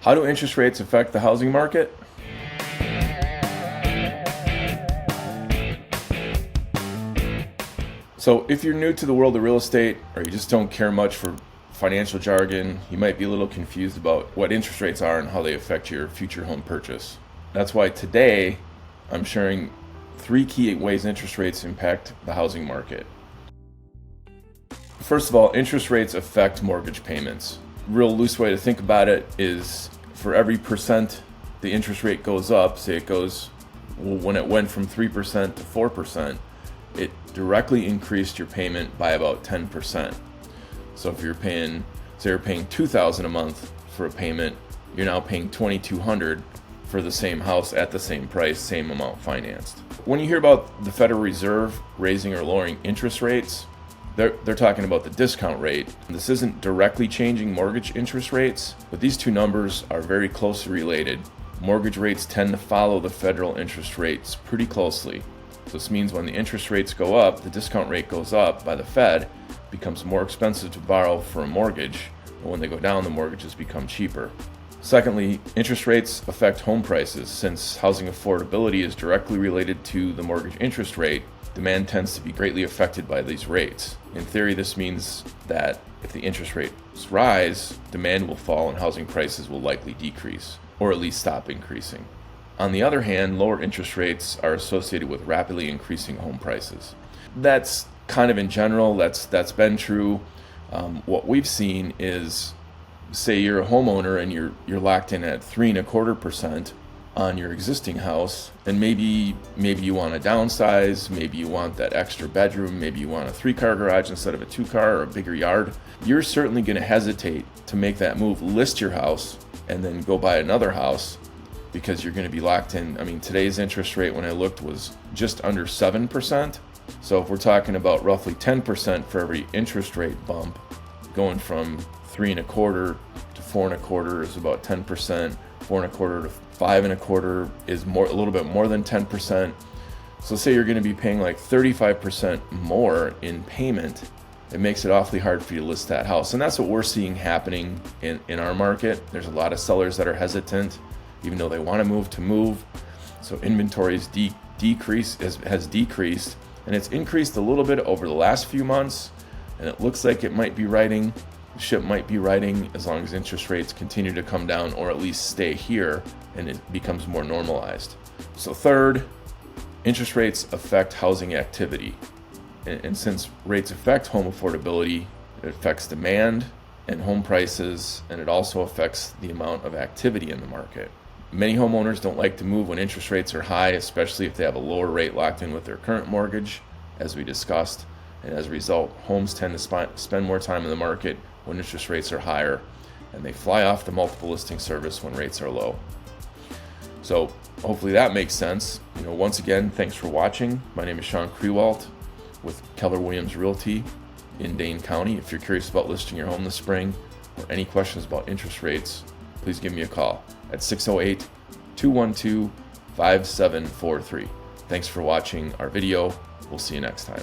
How do interest rates affect the housing market? So if you're new to the world of real estate, or you just don't care much for financial jargon, you might be a little confused about what interest rates are and how they affect your future home purchase. That's why today I'm sharing 3 key ways interest rates impact the housing market. First of all, interest rates affect mortgage payments. Real loose way to think about it is for every percent the interest rate goes up, say it goes, when it went from 3% to 4%, it directly increased your payment by about 10%. So if you're paying, say you're paying $2,000 a month for a payment, you're now paying $2,200 for the same house at the same price, same amount financed. When you hear about the Federal Reserve raising or lowering interest rates, they're talking about the discount rate. This isn't directly changing mortgage interest rates, but these two numbers are very closely related. Mortgage rates tend to follow the federal interest rates pretty closely. So this means when the interest rates go up, the discount rate goes up by the Fed, it becomes more expensive to borrow for a mortgage, but when they go down, the mortgages become cheaper. Secondly, interest rates affect home prices. Since housing affordability is directly related to the mortgage interest rate, demand tends to be greatly affected by these rates. In theory, this means that if the interest rates rise, demand will fall and housing prices will likely decrease, or at least stop increasing. On the other hand, lower interest rates are associated with rapidly increasing home prices. That's kind of in general, that's been true. What we've seen is, say you're a homeowner and you're locked in at 3.25% on your existing house, and maybe you want to downsize, maybe you want that extra bedroom, maybe you want a 3-car garage instead of a 2-car or a bigger yard. You're certainly going to hesitate to make that move, list your house, and then go buy another house, because you're going to be locked in. I mean, today's interest rate, when I looked, was just under 7%. So if we're talking about roughly 10% for every interest rate bump, going from 3.25 to 4.25 is about 10%. 4.25 to 5.25 is a little bit more than 10%. So say you're going to be paying like 35% more in payment. It makes it awfully hard for you to list that house. And that's what we're seeing happening in our market. There's a lot of sellers that are hesitant, even though they want to move. So inventory has decreased, and it's increased a little bit over the last few months. And it looks like it might be riding. The ship might be riding as long as interest rates continue to come down, or at least stay here and it becomes more normalized. So third, interest rates affect housing activity. And since rates affect home affordability, it affects demand and home prices, and it also affects the amount of activity in the market. Many homeowners don't like to move when interest rates are high, especially if they have a lower rate locked in with their current mortgage, as we discussed. And as a result, homes tend to spend more time in the market when interest rates are higher, and they fly off the multiple listing service when rates are low. So hopefully that makes sense. Once again, thanks for watching. My name is Sean Krewalt with Keller Williams Realty in Dane County. If you're curious about listing your home this spring, or any questions about interest rates, please give me a call at 608-212-5743. Thanks for watching our video. We'll see you next time.